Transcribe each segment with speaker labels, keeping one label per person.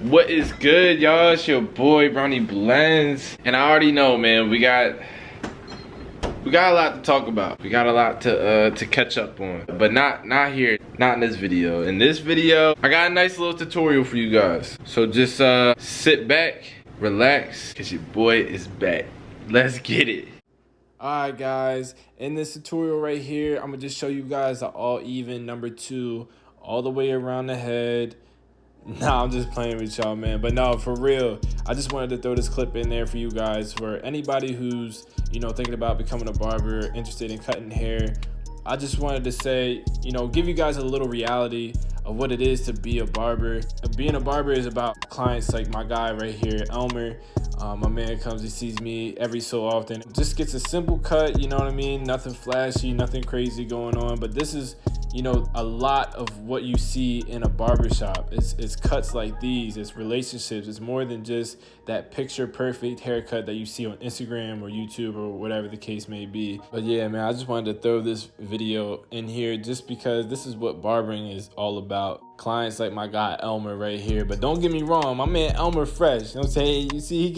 Speaker 1: What is good, y'all? It's your boy Brownie Blends, and I already know, man, we got a lot to talk about. We got a lot to catch up on, but not here, not in this video. In this video, I got a nice little tutorial for you guys. So just sit back, relax, cause your boy is back. Let's get it. Alright guys, in this tutorial right here, I'm gonna just show you guys the all even number 2 all the way around the head. Nah, I'm just playing with y'all, man. But no, for real, I just wanted to throw this clip in there for you guys, for anybody who's, you know, thinking about becoming a barber, interested in cutting hair. I just wanted to say, you know, give you guys a little reality of what it is to be a barber. Being a barber is about clients like my guy right here, Elmer. My man comes, he sees me every so often. Just gets a simple cut, you know what I mean? Nothing flashy, nothing crazy going on. But this is, you know, a lot of what you see in a barbershop. It's cuts like these, it's relationships. It's more than just that picture perfect haircut that you see on Instagram or YouTube or whatever the case may be. But yeah, man, I just wanted to throw this video in here just because this is what barbering is all about. Clients like my guy Elmer right here. But don't get me wrong, my man Elmer fresh. You know what I'm saying? You see, he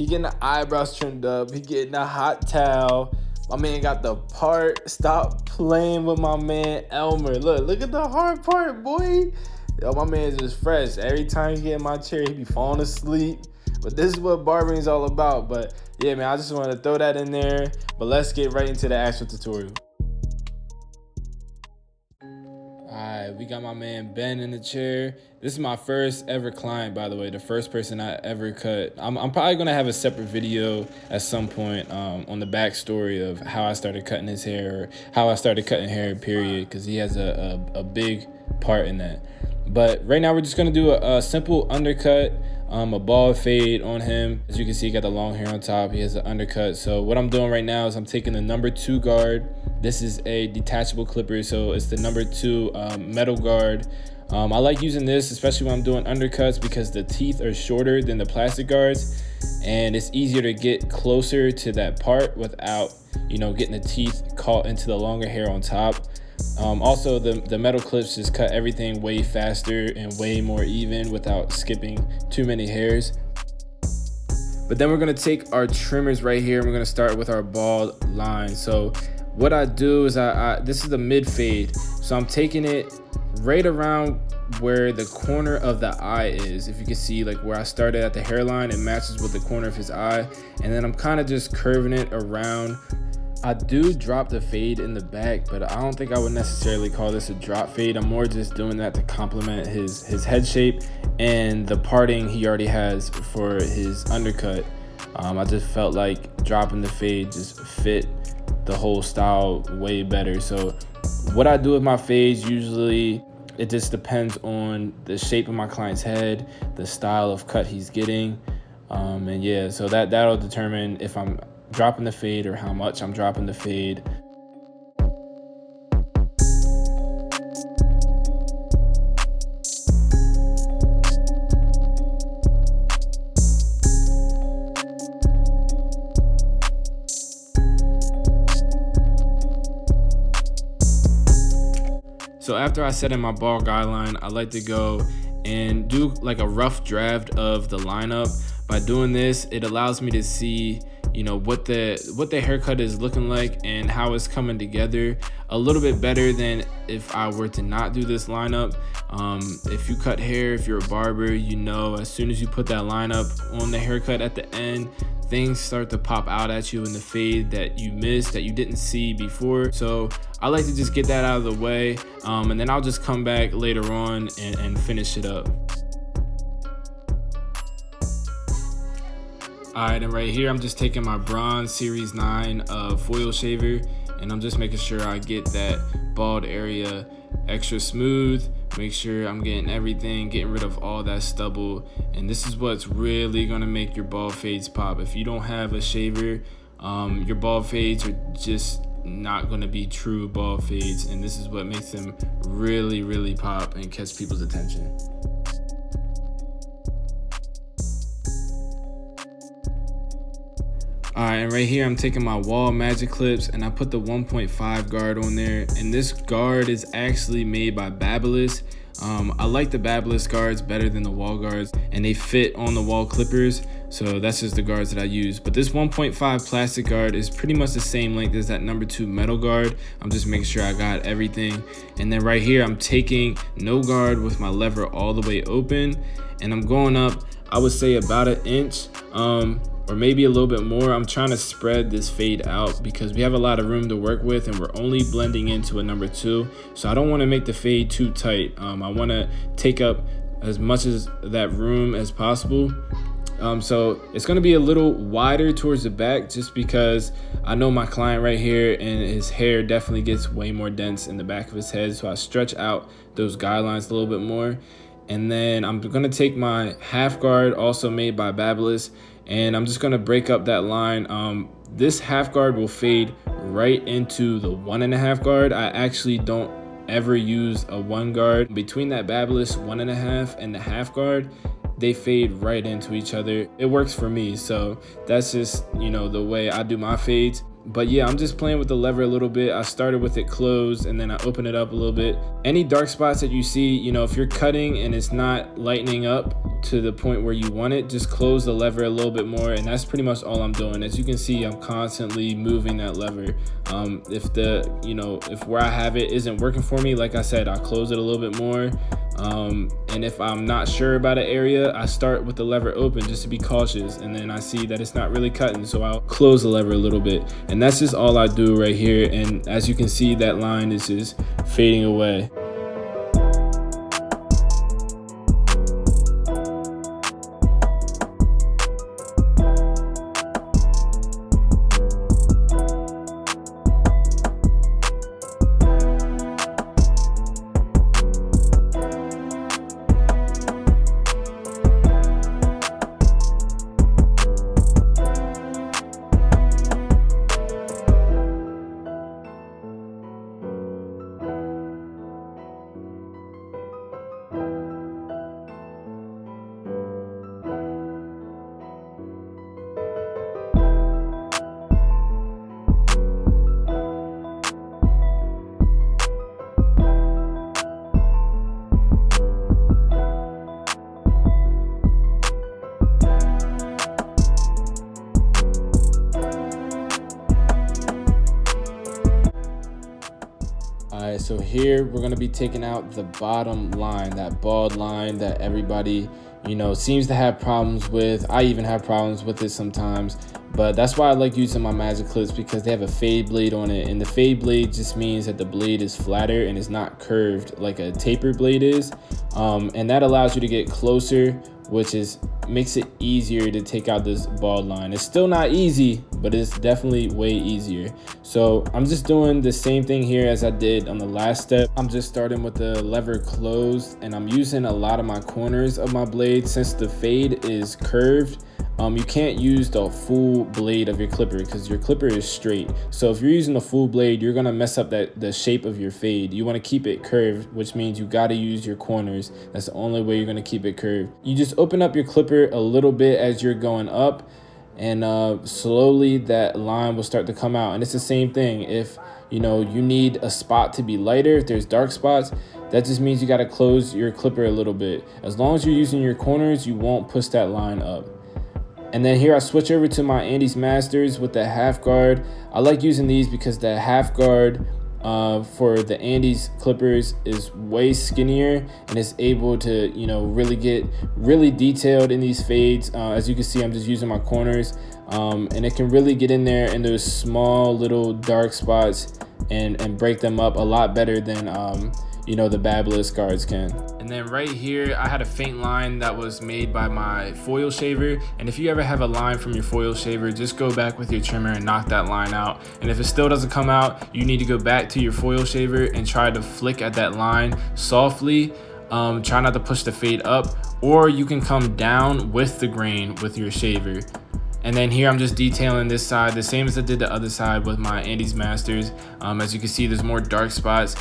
Speaker 1: getting the eyebrows trimmed up, he getting a hot towel. My man got the part. Stop playing with my man Elmer. Look at the hard part, boy. Yo, my man's just fresh. Every time he get in my chair, he be falling asleep. But this is what barbering is all about. But yeah, man, I just wanted to throw that in there. But let's get right into the actual tutorial. Alright, we got my man Ben in the chair. This is my first ever client, by the way, the first person I ever cut. I'm probably gonna have a separate video at some point on the backstory of how I started cutting his hair, or how I started cutting hair, period, because he has a big part in that. But right now we're just gonna do a simple undercut, a bald fade on him. As you can see, he got the long hair on top. He has an undercut. So what I'm doing right now is I'm taking the number 2 guard. This is a detachable clipper, so it's the number 2 metal guard. I like using this, especially when I'm doing undercuts, because the teeth are shorter than the plastic guards, and it's easier to get closer to that part without, you know, getting the teeth caught into the longer hair on top. Also, the metal clips just cut everything way faster and way more even without skipping too many hairs. But then we're gonna take our trimmers right here, and we're gonna start with our bald line. So what I do is this is the mid fade, so I'm taking it right around where the corner of the eye is. If you can see, like where I started at the hairline, it matches with the corner of his eye, and then I'm kind of just curving it around. I do drop the fade in the back, but I don't think I would necessarily call this a drop fade. I'm more just doing that to complement his head shape and the parting he already has for his undercut. I just felt like dropping the fade just fit the whole style way better. So what I do with my fades, usually it just depends on the shape of my client's head, the style of cut he's getting, and yeah, so that'll determine if I'm dropping the fade or how much I'm dropping the fade. So after I set in my ball guideline, I like to go and do like a rough draft of the lineup. By doing this, it allows me to see, you know, what the haircut is looking like and how it's coming together a little bit better than if I were to not do this lineup. If you cut hair, if you're a barber, you know, as soon as you put that lineup on the haircut at the end, things start to pop out at you in the fade that you missed, that you didn't see before. So I like to just get that out of the way, and then I'll just come back later on and finish it up. Alright, and right here I'm just taking my Bronze Series 9 foil shaver, and I'm just making sure I get that bald area extra smooth, make sure I'm getting everything, getting rid of all that stubble. And this is what's really gonna make your bald fades pop. If you don't have a shaver, your bald fades are just not gonna be true bald fades, and this is what makes them really pop and catch people's attention. Alright, and right here I'm taking my wall magic clips and I put the 1.5 guard on there, and this guard is actually made by Babyliss. I like the Babyliss guards better than the wall guards, and they fit on the wall clippers, so that's just the guards that I use. But this 1.5 plastic guard is pretty much the same length as that number 2 metal guard. I'm just making sure I got everything. And then right here, I'm taking no guard with my lever all the way open, and I'm going up, I would say about 1 inch, or maybe a little bit more. I'm trying to spread this fade out because we have a lot of room to work with, and we're only blending into a number 2. So I don't want to make the fade too tight. I want to take up as much as that room as possible. So it's going to be a little wider towards the back just because I know my client right here, and his hair definitely gets way more dense in the back of his head. So I stretch out those guidelines a little bit more. And then I'm going to take my half guard, also made by Babyliss, and I'm just going to break up that line. This half guard will fade right into the 1.5 guard. I actually don't ever use a 1 guard. Between that Babyliss 1.5 and the half guard, they fade right into each other. It works for me, so that's just, you know, the way I do my fades. But yeah, I'm just playing with the lever a little bit. I started with it closed, and then I open it up a little bit. Any dark spots that you see, you know, if you're cutting and it's not lightening up to the point where you want it, just close the lever a little bit more, and that's pretty much all I'm doing. As you can see, I'm constantly moving that lever. If where I have it isn't working for me, like I said, I close it a little bit more. And if I'm not sure about an area, I start with the lever open just to be cautious, and then I see that it's not really cutting, so I'll close the lever a little bit. And that's just all I do right here. And as you can see, that line is just fading away. Alright, so here we're going to be taking out the bottom line, that bald line that everybody, seems to have problems with. I even have problems with it sometimes, but that's why I like using my magic clips, because they have a fade blade on it, and the fade blade just means that the blade is flatter and is not curved like a taper blade is, and that allows you to get closer, which makes it easier to take out this bald line. It's still not easy, but it's definitely way easier. So I'm just doing the same thing here as I did on the last step. I'm just starting with the lever closed, and I'm using a lot of my corners of my blade. Since the fade is curved, you can't use the full blade of your clipper because your clipper is straight. So if you're using the full blade, you're gonna mess up the shape of your fade. You wanna keep it curved, which means you gotta use your corners. That's the only way you're gonna keep it curved. You just open up your clipper a little bit as you're going up, and slowly that line will start to come out. And it's the same thing. If you need a spot to be lighter, if there's dark spots, that just means you gotta close your clipper a little bit. As long as you're using your corners, you won't push that line up. And then here I switch over to my Andes Masters with the half guard. I like using these because the half guard for the Andes clippers is way skinnier, and it's able to really get really detailed in these fades. As you can see, I'm just using my corners, and it can really get in there in those small little dark spots and break them up a lot better than the Babyliss guards can. And then right here, I had a faint line that was made by my foil shaver. And if you ever have a line from your foil shaver, just go back with your trimmer and knock that line out. And if it still doesn't come out, you need to go back to your foil shaver and try to flick at that line softly. Try not to push the fade up, or you can come down with the grain with your shaver. And then here I'm just detailing this side the same as I did the other side with my Andes Masters. As you can see, there's more dark spots.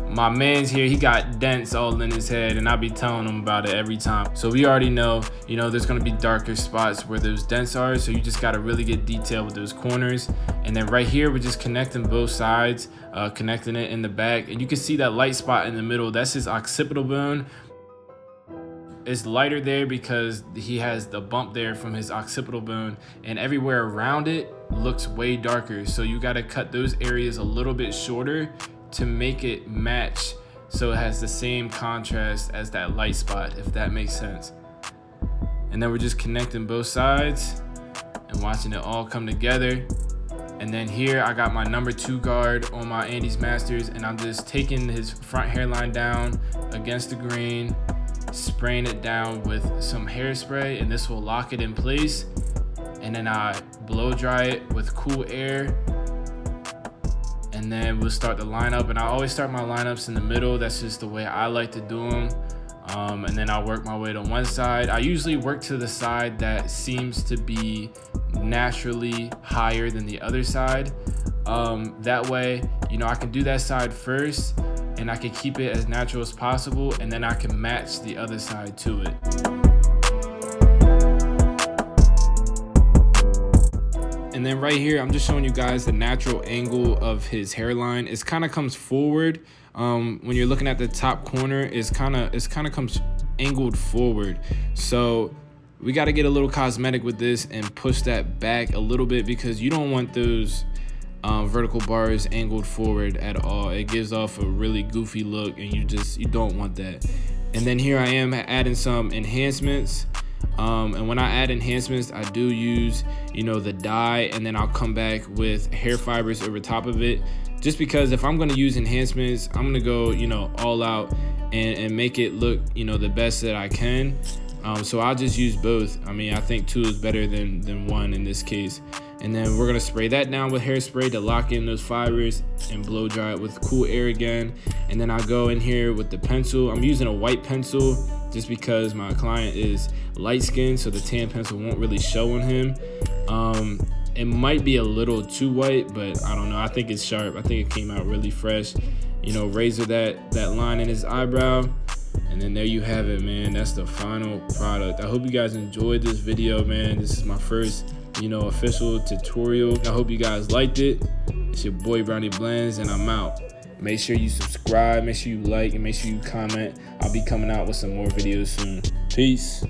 Speaker 1: My man's here, he got dents all in his head, and I'll be telling him about it every time. So we already know, you know, there's gonna be darker spots where those dents are, so you just gotta really get detailed with those corners. And then right here, we're just connecting both sides, connecting it in the back. And you can see that light spot in the middle, that's his occipital bone. It's lighter there because he has the bump there from his occipital bone, and everywhere around it looks way darker. So you gotta cut those areas a little bit shorter to make it match, so it has the same contrast as that light spot, if that makes sense. And then we're just connecting both sides and watching it all come together. And then here I got my number 2 guard on my Andes Masters, and I'm just taking his front hairline down against the grain, spraying it down with some hairspray, and this will lock it in place. And then I blow dry it with cool air, and then we'll start the lineup. And I always start my lineups in the middle. That's just the way I like to do them. And then I'll work my way to one side. I usually work to the side that seems to be naturally higher than the other side. That way, you know, I can do that side first, and I can keep it as natural as possible, and then I can match the other side to it. And then right here, I'm just showing you guys the natural angle of his hairline. It kind of comes forward. When you're looking at the top corner, it's kind of comes angled forward. So we got to get a little cosmetic with this and push that back a little bit, because you don't want those vertical bars angled forward at all. It gives off a really goofy look, and you don't want that. And then here I am adding some enhancements. And when I add enhancements, I do use, you know, the dye, and then I'll come back with hair fibers over top of it, just because if I'm going to use enhancements, I'm going to go, you know, all out and make it look, you know, the best that I can. So I'll just use both. I mean, I think 2 is better than 1 in this case. And then we're gonna spray that down with hairspray to lock in those fibers and blow dry it with cool air again. And then I'll go in here with the pencil. I'm using a white pencil just because my client is light skinned, so the tan pencil won't really show on him. It might be a little too white, but I don't know. I think it's sharp. I think it came out really fresh. You know, razor that line in his eyebrow. And then there you have it, man. That's the final product. I hope you guys enjoyed this video, man. This is my first, you know, official tutorial. I hope you guys liked it. It's your boy Brownie Blends, and I'm out. Make sure you subscribe, make sure you like, and make sure you comment. I'll be coming out with some more videos soon. Peace.